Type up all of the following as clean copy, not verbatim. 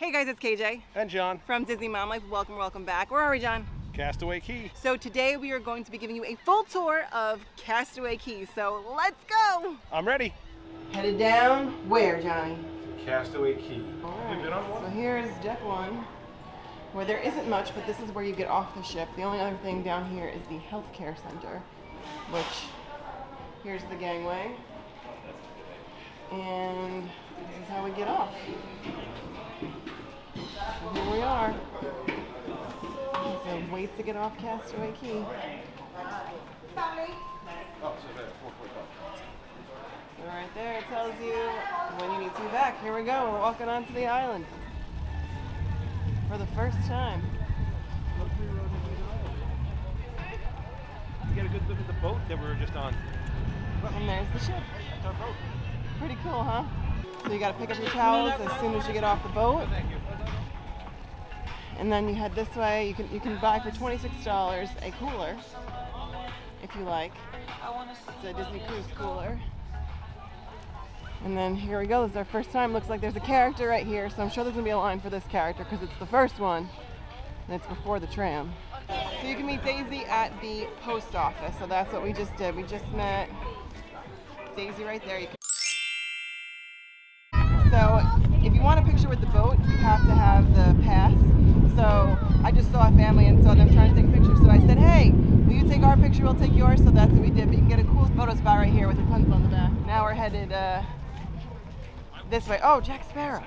Hey guys, it's KJ. And John. From Disney Mom Life. Welcome back. Where are we, John? Castaway Cay. So today we are going to be giving you a full tour of Castaway Cay. So let's go! I'm ready. Headed down where, Johnny? Castaway Cay. Alright, Have you been on one? so here's deck one, where there isn't much, but this is where you get off the ship. The only other thing down here is the healthcare center, which, here's the gangway. And this is how we get off. So here we are. So wait to get off Castaway Cay. So right there it tells you when you need to be back. Here we go. We're walking onto the island for the first time. You get a good look at the boat that we were just on. And there's the ship. That's our boat. Pretty cool, huh? So you gotta pick up your towels as soon as you get off the boat. Thank you. And then you head this way. You can buy for $26 a cooler, if you like. It's a Disney Cruise cooler. And then here we go. This is our first time. Looks like there's a character right here, so I'm sure there's gonna be a line for this character because it's the first one, and it's before the tram. So you can meet Daisy at the post office. So that's what we just did. We just met Daisy right there. So if you want a picture with the boat, you have to have the pass. So I just saw a family and saw them trying to take a picture. So I said, hey, will you take our picture? We'll take yours. So that's what we did. But you can get a cool photo spot right here with the puns on the back. Now we're headed this way. Oh, Jack Sparrow.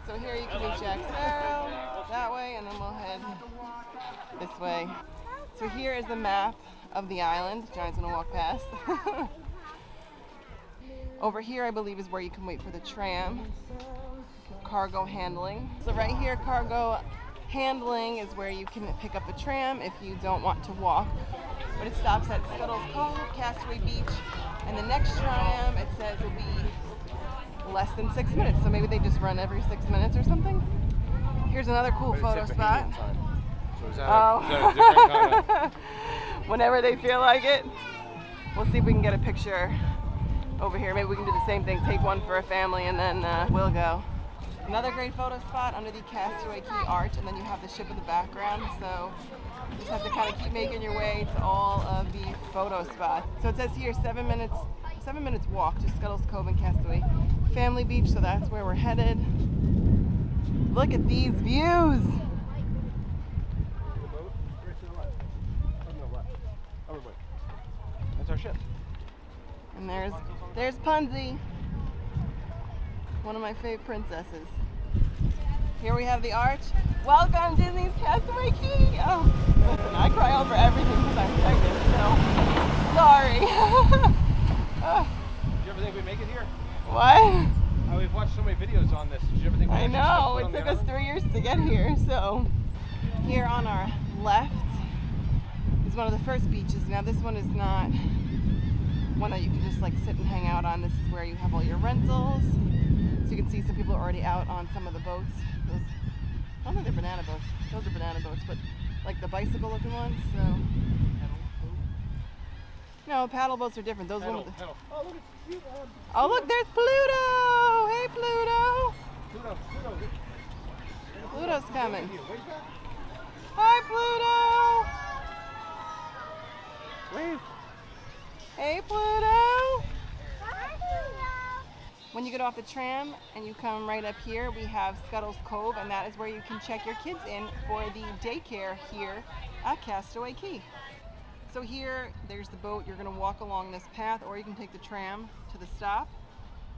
So here you can meet Jack Sparrow that way, and then we'll head this way. So here is the map of the island. Johnny's gonna walk past. Over here, I believe, is where you can wait for the tram. Cargo handling. So right here, cargo handling is where you can pick up the tram if you don't want to walk. But it stops at Scuttle's Cove, Castaway Beach, and the next tram, it says, will be less than 6 minutes. So maybe they just run every 6 minutes or something. Here's another cool photo spot. So is that Oh. is that a different kind of... Whenever they feel like it. We'll see if we can get a picture over here. Maybe we can do the same thing, take one for a family, and then we'll go. Another great photo spot under the Castaway Cay arch, and then you have the ship in the background, so you just have to kind of keep making your way to all of the photo spots. So it says here 7 minutes walk to Scuttle's Cove and Castaway Family Beach, so that's where we're headed. Look at these views! That's our ship. And there's Punzi, one of my favorite princesses. Here we have the arch. Welcome, Disney's Castaway Cay. Oh, listen, I cry over everything because I'm pregnant, so sorry. Did you ever think we'd make it here? What? We've watched so many videos on this. Did you ever think we'd I actually step know, foot it on the took us island? 3 years to get here, so. Here on our left is one of the first beaches. Now this one is not one that you can just like sit and hang out on. This is where you have all your rentals. So you can see some people are already out on some of the boats. Those, I don't think they're banana boats. Those are banana boats, but like the bicycle looking ones. So no, paddle boats are different. Those ones. Oh look, there's Pluto! Hey Pluto! Pluto's coming. Hi Pluto! Wave. Hey Pluto! When you get off the tram and you come right up here, we have Scuttle's Cove, and that is where you can check your kids in for the daycare here at Castaway Cay. So here, there's the boat. You're going to walk along this path, or you can take the tram to the stop.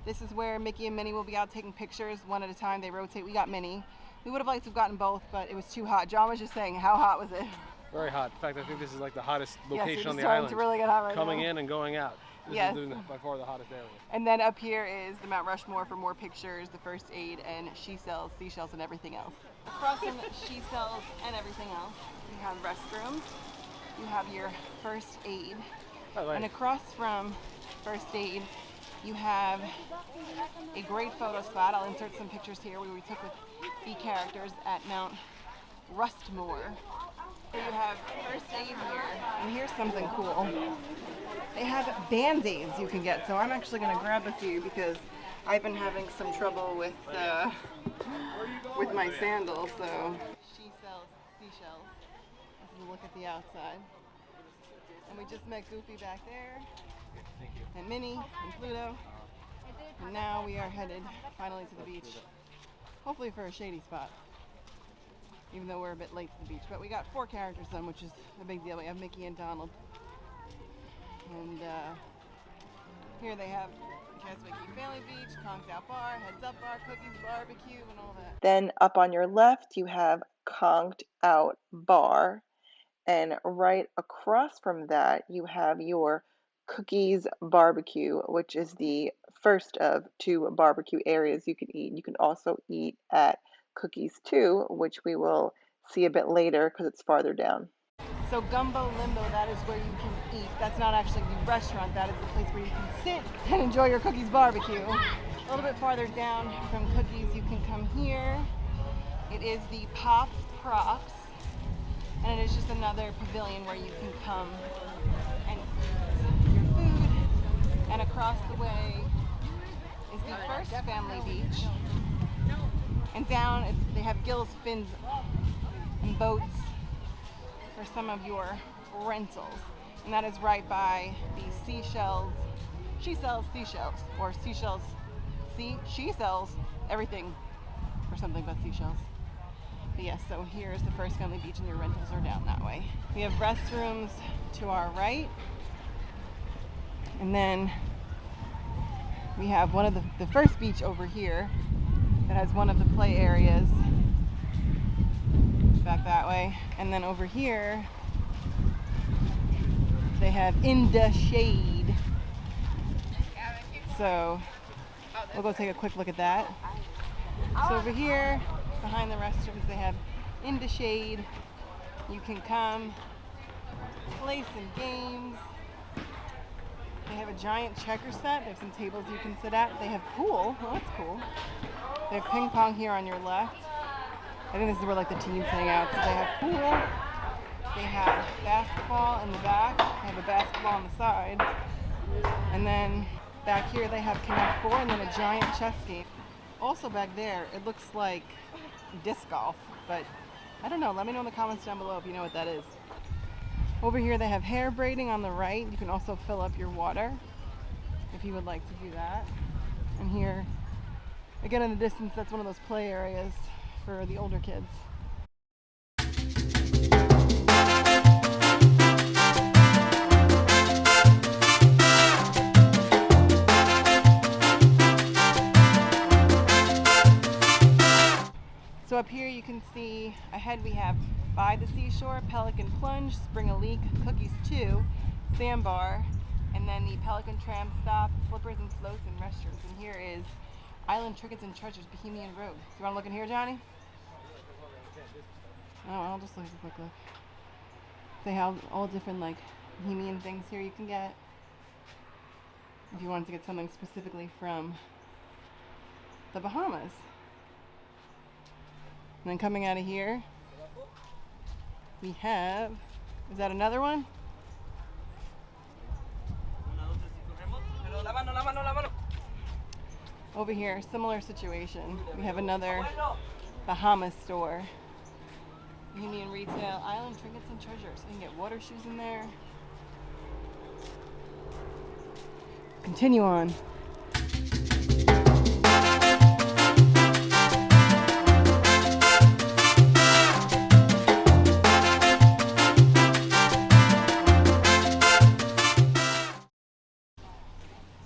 This is where Mickey and Minnie will be out taking pictures one at a time. They rotate. We got Minnie. We would have liked to have gotten both, but it was too hot. John was just saying, how hot was it? Very hot. In fact, I think this is like the hottest Yes, location on the it's starting island. to really get hot right Coming now. in and going out. This is by far the hottest area. And then up here is the Mount Rushmore for more pictures, the first aid, and she sells seashells and everything else. Across from she sells and everything else, you have restrooms, you have your first aid, and across from first aid, you have a great photo spot. I'll insert some pictures here where we took with the characters at Mount Rushmore. So you have first aid here, and here's something cool. They have Band-Aids you can get, so I'm actually going to grab a few because I've been having some trouble with my sandals, so she sells seashells. This is a look at the outside. And we just met Goofy back there, and Minnie, and Pluto. And now we are headed finally to the beach, hopefully for a shady spot, even though we're a bit late to the beach. But we got 4 characters done, which is a big deal. We have Mickey and Donald. And here they have Castaway Cay Family Beach, Conked Out Bar, Heads Up Bar, Cookies, Barbecue, and all that. Then up on your left, you have Conked Out Bar. And right across from that, you have your Cookies Barbecue, which is the first of 2 barbecue areas you can eat. You can also eat at Cookies 2, which we will see a bit later because it's farther down. So Gumbo Limbo, that is where you can eat. That's not actually the restaurant, that is the place where you can sit and enjoy your Cookies Barbecue. A little bit farther down from Cookies, you can come here. It is the Pops Props. And it is just another pavilion where you can come and eat your food. And across the way is the First Family Beach. And down, they have gills, fins, and boats for some of your rentals. And that is right by the seashells. She sells seashells, or seashells. She sells everything or something but seashells. But yes, so here's the First Family Beach, and your rentals are down that way. We have restrooms to our right. And then we have one of the first beach over here that has one of the play areas back that way. And then over here, they have In the Shade. So we'll go take a quick look at that. So over here, behind the restrooms, they have In the Shade. You can come, play some games. They have a giant checker set. They have some tables you can sit at. They have pool. Oh, that's cool. They have ping pong here on your left. I think this is where like the teams hang out. So they have pool. They have basketball in the back. They have a basketball on the side. And then back here they have Connect 4 and then a giant chess game. Also back there, it looks like disc golf, but I don't know. Let me know in the comments down below if you know what that is. Over here they have hair braiding on the right. You can also fill up your water if you would like to do that. And here, again in the distance, that's one of those play areas for the older kids. So up here you can see ahead we have By the Seashore, Pelican Plunge, Spring a Leak, Cookies 2, Sandbar, and then the Pelican Tram Stop, Flippers and Floats, and Restrooms. And here is Island Trinkets and Treasures, Bohemian Road. So you want to look in here, Johnny? Oh, I'll just look at a quick look. They have all different like Bohemian things here you can get. If you wanted to get something specifically from the Bahamas. And then coming out of here, we have, is that another one? Over here, similar situation. We have another Bahamas store. Bohemian Retail, Island Trinkets and Treasures. You can get water shoes in there. Continue on.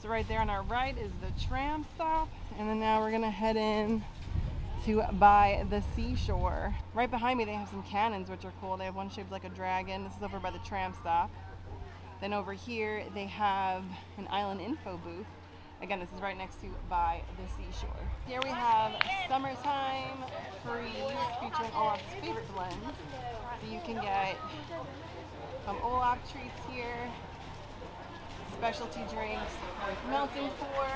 So right there on our right is the tram stop, and then now we're gonna head in to By the Seashore. Right behind me they have some cannons which are cool. They have one shaped like a dragon. This is over by the tram stop. Then over here they have an island info booth. Again, this is right next to By the Seashore. Here we have Summertime Freeze featuring Olaf's favorite blends. So you can get some Olaf treats here, specialty drinks with Melting Pour,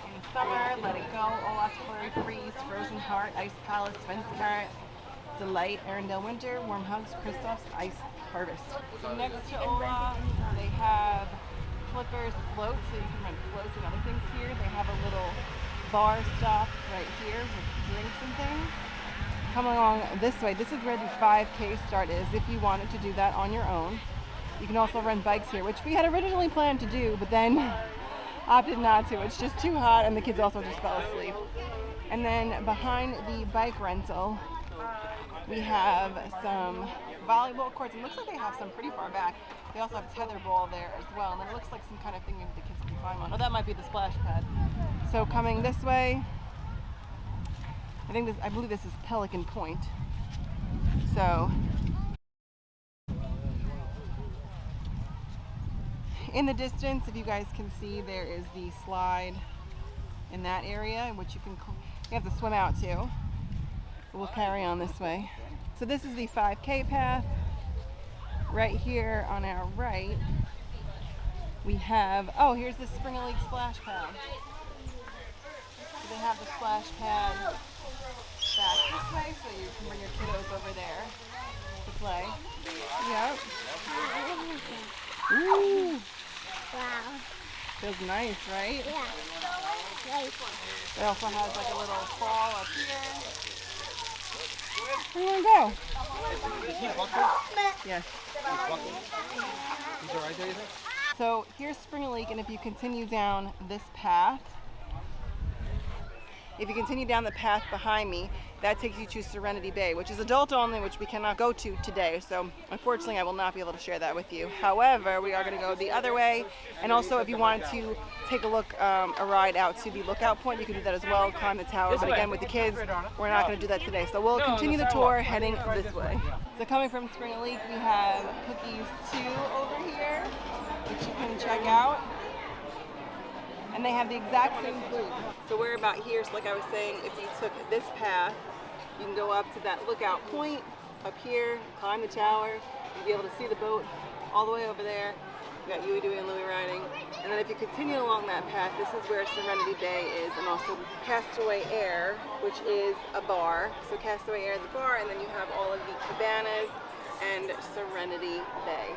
in summer, Let It Go, Olaf's Flurry Freeze, Frozen Heart, Ice Palace, Fence Cart, Delight, Arendelle Winter, Warm Hugs, Kristoff's Ice Harvest. So next to Olaf, they have flippers, floats, so you can rent floats and other things here. They have a little bar stop right here with drinks and things. Come along this way. This is where the 5K start is if you wanted to do that on your own. You can also rent bikes here, which we had originally planned to do, but then opted not to. It's just too hot and the kids also just fell asleep. And then behind the bike rental, we have some volleyball courts. It looks like they have some pretty far back. They also have tetherball there as well. And then it looks like some kind of thing maybe the kids can climb on. Oh, that might be the splash pad. So coming this way, I believe this is Pelican Point. So in the distance, if you guys can see, there is the slide in that area, which you have to swim out to. We'll carry on this way. So this is the 5K path. Right here on our right, we have, oh, here's the Spring League splash pad. So they have the splash pad back this way, so you can bring your kiddos over there to play. Yep. Ooh. Wow. Feels nice, right? Yeah. Nice. It also has like a little fall up here. Where do you want to go? Is he buckled? Yes. He's buckled. He's all right there, you think? So here's Spring Lake, and if you continue down this path, if you continue down the path behind me, that takes you to Serenity Bay, which is adult only, which we cannot go to today. So unfortunately, I will not be able to share that with you. However, we are going to go the other way. And also, if you wanted to take a look, a ride out to the lookout point, you can do that as well, climb the tower. But again, with the kids, we're not going to do that today. So we'll continue the tour heading this way. So coming from Spring Lake, we have Cookies 2 over here, which you can check out. And they have the exact same food. So we're about here, so like I was saying, if you took this path, you can go up to that lookout point up here, climb the tower, you'll be able to see the boat all the way over there. You got Yui, Dewey, and Louie riding. And then if you continue along that path, this is where Serenity Bay is, and also Castaway Air, which is a bar. So Castaway Air is the bar, and then you have all of the cabanas and Serenity Bay.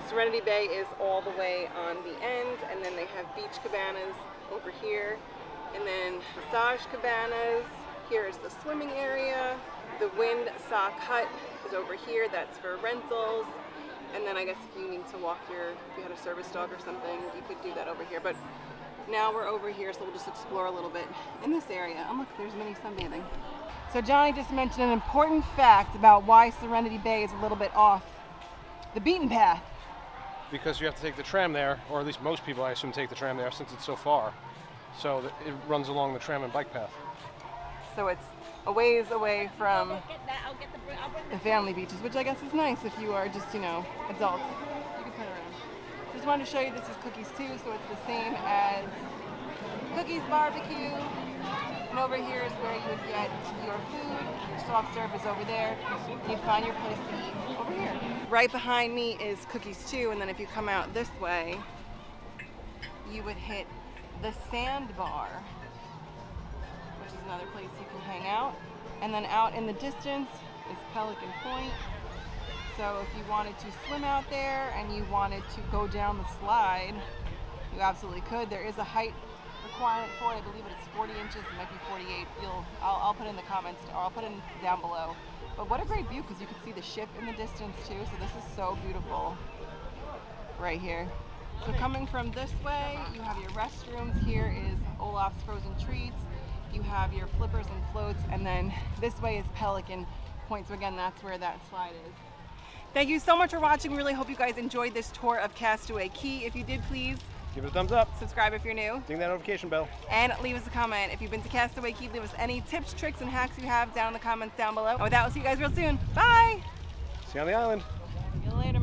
Serenity Bay is all the way on the end, and then they have beach cabanas over here, and then massage cabanas. Here is the swimming area. The wind sock hut is over here. That's for rentals. And then I guess if you need to walk if you had a service dog or something, you could do that over here. But now we're over here, so we'll just explore a little bit in this area. Oh look, there's mini sunbathing. So Johnny just mentioned an important fact about why Serenity Bay is a little bit off the beaten path. Because you have to take the tram there, or at least most people, I assume, take the tram there since it's so far. So it runs along the tram and bike path. So it's a ways away from the family beaches, which I guess is nice if you are just, adults. You can turn around. Just wanted to show you this is Cookies 2, so it's the same as Cookies Barbecue. And over here is where you would get your food. Your soft serve is over there. You'd find your place to eat over here. Right behind me is Cookies 2, and then if you come out this way, you would hit the Sandbar, which is another place you can hang out. And then out in the distance is Pelican Point. So if you wanted to swim out there and you wanted to go down the slide, you absolutely could. There is a height requirement for it. I believe it's 40 inches. It might be 48. I'll put it in the comments, or I'll put it down below. But what a great view, because you can see the ship in the distance too. So this is so beautiful right here. So coming from this way, you have your restrooms. Here is Olaf's Frozen Treats. You have your flippers and floats, and then this way is Pelican Point. So again, that's where that slide is. Thank you so much for watching. We really hope you guys enjoyed this tour of Castaway Cay. If you did, please give it a thumbs up. Subscribe if you're new. Ding that notification bell. And leave us a comment. If you've been to Castaway Cay, leave us any tips, tricks, and hacks you have down in the comments down below. And with that, we'll see you guys real soon. Bye! See you on the island. See you later.